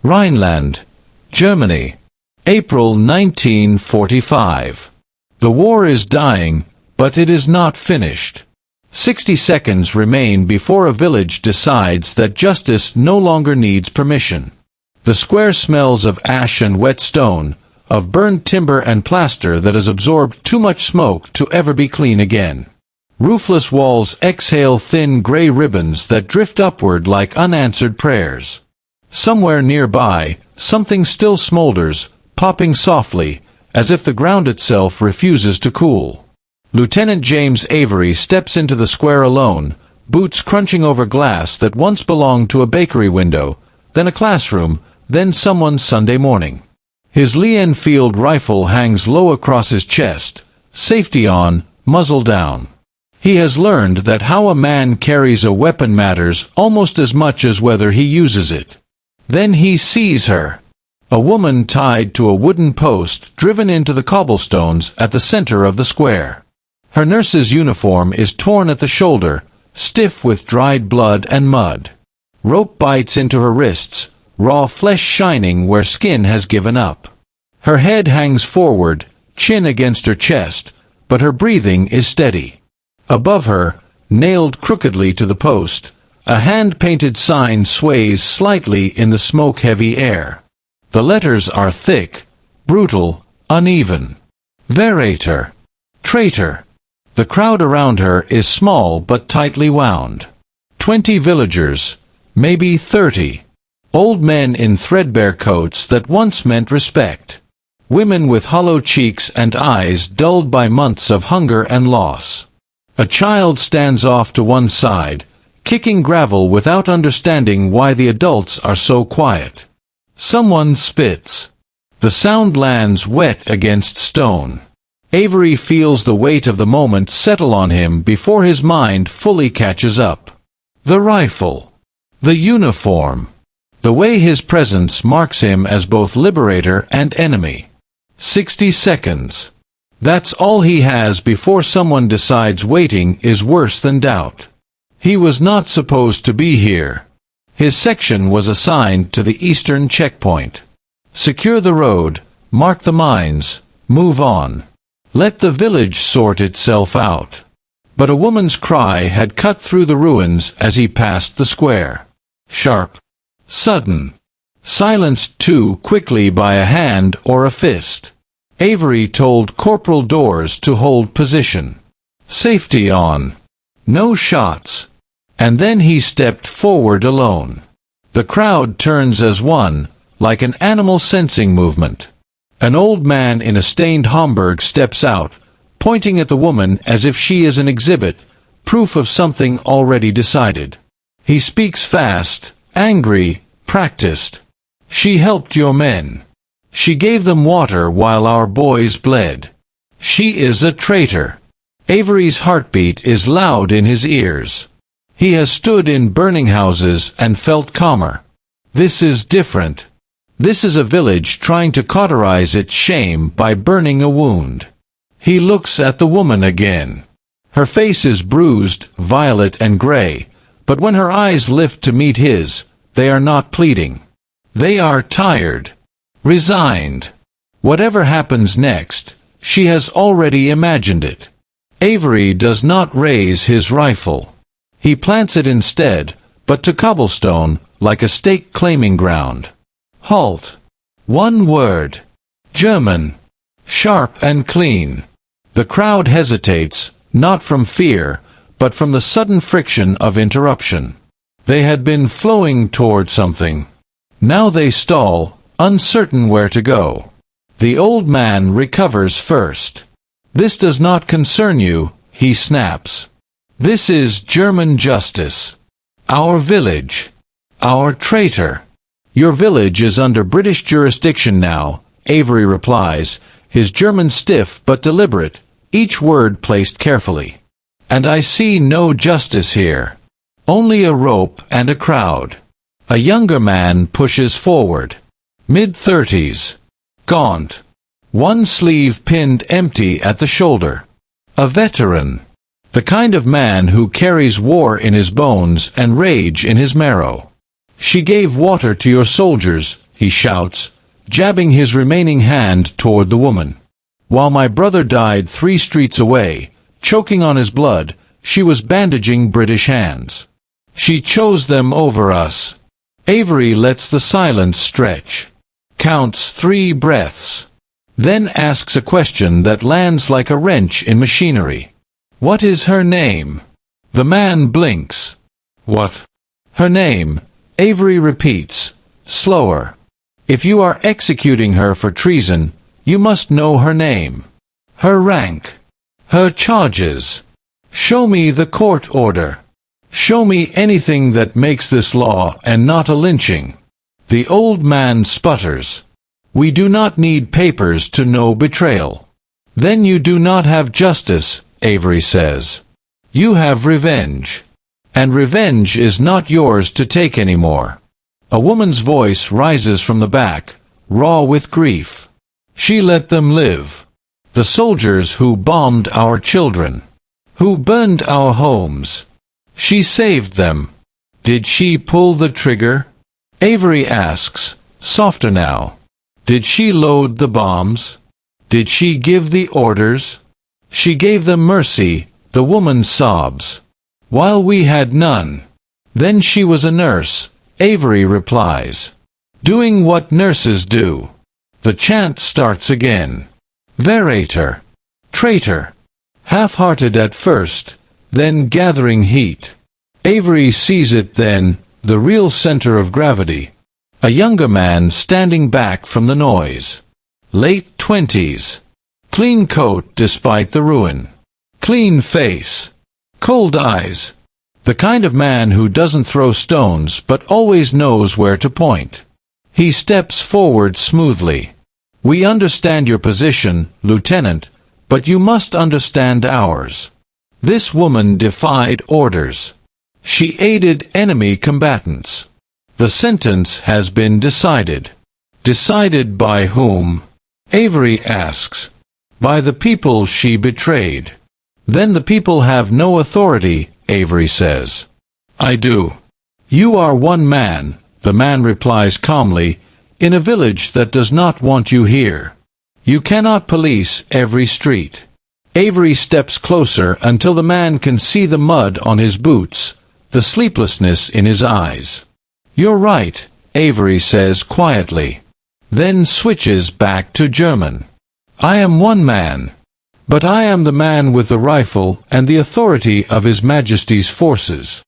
Rhineland, Germany, April 1945. The war is dying, but it is not finished. 60 seconds remain before a village decides that justice no longer needs permission. The square smells of ash and wet stone, of burned timber and plaster that has absorbed too much smoke to ever be clean again. Roofless walls exhale thin gray ribbons that drift upward like unanswered prayers. Somewhere nearby, something still smolders, popping softly, as if the ground itself refuses to cool. Lieutenant James Avery steps into the square alone, boots crunching over glass that once belonged to a bakery window, then a classroom, then someone's Sunday morning. His Lee Enfield rifle hangs low across his chest, safety on, muzzle down. He has learned that how a man carries a weapon matters almost as much as whether he uses it. Then he sees her. A woman tied to a wooden post driven into the cobblestones at the center of the square. Her nurse's uniform is torn at the shoulder, stiff with dried blood and mud. Rope bites into her wrists, raw flesh shining where skin has given up. Her head hangs forward, chin against her chest, but her breathing is steady. Above her, nailed crookedly to the post, a hand-painted sign sways slightly in the smoke-heavy air. The letters are thick, brutal, uneven. Verrater. Traitor. The crowd around her is small but tightly wound. 20 villagers, maybe 30. Old men in threadbare coats that once meant respect. Women with hollow cheeks and eyes dulled by months of hunger and loss. A child stands off to one side, kicking gravel without understanding why the adults are so quiet. Someone spits. The sound lands wet against stone. Avery feels the weight of the moment settle on him before his mind fully catches up. The rifle. The uniform. The way his presence marks him as both liberator and enemy. 60 seconds. That's all he has before someone decides waiting is worse than doubt. He was not supposed to be here. His section was assigned to the eastern checkpoint. Secure the road, mark the mines, move on. Let the village sort itself out. But a woman's cry had cut through the ruins as he passed the square. Sharp. Sudden. Silenced too quickly by a hand or a fist. Avery told Corporal Dawes to hold position. Safety on. No shots. And then he stepped forward alone. The crowd turns as one, like an animal sensing movement. An old man in a stained Homburg steps out, pointing at the woman as if she is an exhibit, proof of something already decided. He speaks fast, angry, practiced. She helped your men. She gave them water while our boys bled. She is a traitor. Avery's heartbeat is loud in his ears. He has stood in burning houses and felt calmer. This is different. This is a village trying to cauterize its shame by burning a wound. He looks at the woman again. Her face is bruised, violet and gray, but when her eyes lift to meet his, they are not pleading. They are tired. Resigned. Whatever happens next, she has already imagined it. Avery does not raise his rifle. He plants it instead, but to cobblestone, like a stake-claiming ground. Halt. One word. German. Sharp and clean. The crowd hesitates, not from fear, but from the sudden friction of interruption. They had been flowing toward something. Now they stall, uncertain where to go. The old man recovers first. This does not concern you, he snaps. This is German justice. Our village. Our traitor. Your village is under British jurisdiction now, Avery replies, his German stiff but deliberate, each word placed carefully. And I see no justice here. Only a rope and a crowd. A younger man pushes forward. Mid-30s. Gaunt. One sleeve pinned empty at the shoulder. A veteran. The kind of man who carries war in his bones and rage in his marrow. She gave water to your soldiers, he shouts, jabbing his remaining hand toward the woman. While my brother died 3 streets away, choking on his blood, she was bandaging British hands. She chose them over us. Avery lets the silence stretch, counts 3 breaths, then asks a question that lands like a wrench in machinery. What is her name? The man blinks. What? Her name, Avery repeats, slower. If you are executing her for treason, you must know her name, her rank, her charges. Show me the court order. Show me anything that makes this law and not a lynching. The old man sputters. We do not need papers to know betrayal. Then you do not have justice, Avery says. You have revenge. And revenge is not yours to take anymore. A woman's voice rises from the back, raw with grief. She let them live. The soldiers who bombed our children, who burned our homes. She saved them. Did she pull the trigger? Avery asks, softer now. Did she load the bombs? Did she give the orders? She gave them mercy, the woman sobs. While we had none. Then she was a nurse, Avery replies. Doing what nurses do. The chant starts again. Verator. Traitor. Half-hearted at first, then gathering heat. Avery sees it then, the real center of gravity. A younger man standing back from the noise. Late 20s. Clean coat despite the ruin. Clean face. Cold eyes. The kind of man who doesn't throw stones but always knows where to point. He steps forward smoothly. We understand your position, Lieutenant, but you must understand ours. This woman defied orders. She aided enemy combatants. The sentence has been decided. Decided by whom? Avery asks. By the people she betrayed. Then the people have no authority, Avery says. I do. You are one man, the man replies calmly, in a village that does not want you here. You cannot police every street. Avery steps closer until the man can see the mud on his boots, the sleeplessness in his eyes. You're right, Avery says quietly. Then switches back to German. I am one man. But I am the man with the rifle and the authority of His Majesty's forces.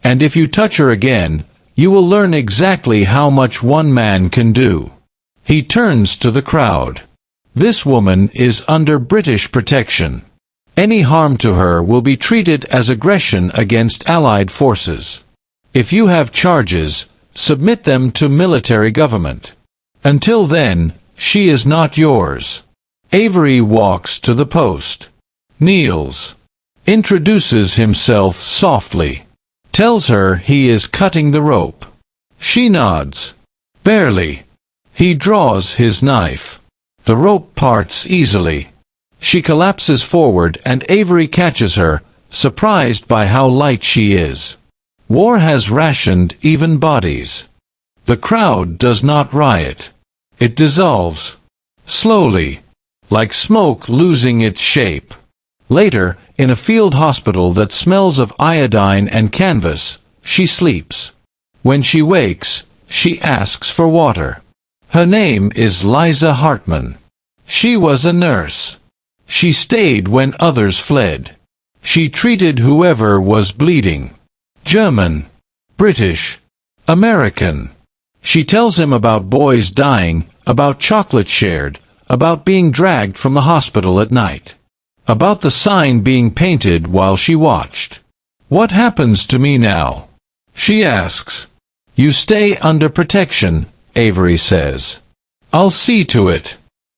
And if you touch her again, you will learn exactly how much one man can do. He turns to the crowd. This woman is under British protection. Any harm to her will be treated as aggression against Allied forces. If you have charges, submit them to military government. Until then, she is not yours. Avery walks to the post. Kneels. Introduces himself softly. Tells her he is cutting the rope. She nods. Barely. He draws his knife. The rope parts easily. She collapses forward and Avery catches her, surprised by how light she is. War has rationed even bodies. The crowd does not riot. It dissolves. Slowly. Like smoke losing its shape. Later, in a field hospital that smells of iodine and canvas, she sleeps. When she wakes, she asks for water. Her name is Liza Hartman. She was a nurse. She stayed when others fled. She treated whoever was bleeding. German, British, American. She tells him about boys dying, about chocolate shared, about being dragged from the hospital at night. About the sign being painted while she watched. What happens to me now? She asks. You stay under protection, Avery says. I'll see to it.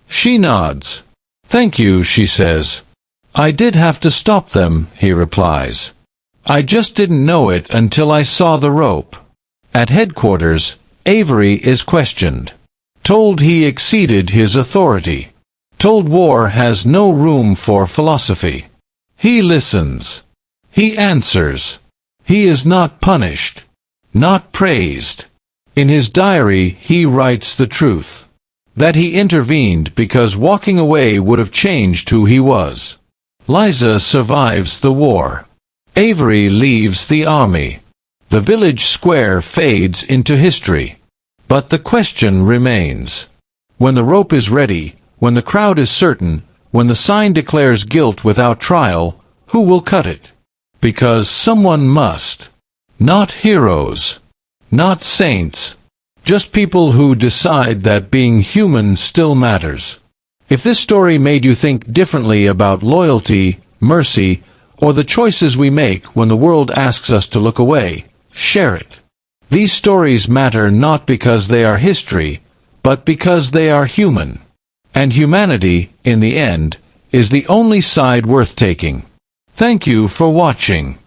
She nods. Thank you, she says. I did have to stop them, he replies. I just didn't know it until I saw the rope. At headquarters, Avery is questioned. Told he exceeded his authority. Told war has no room for philosophy. He listens. He answers. He is not punished. Not praised. In his diary, he writes the truth. That he intervened because walking away would have changed who he was. Liza survives the war. Avery leaves the army. The village square fades into history. But the question remains. When the rope is ready, when the crowd is certain, when the sign declares guilt without trial, who will cut it? Because someone must. Not heroes. Not saints. Just people who decide that being human still matters. If this story made you think differently about loyalty, mercy, or the choices we make when the world asks us to look away, share it. These stories matter not because they are history, but because they are human. And humanity, in the end, is the only side worth taking. Thank you for watching.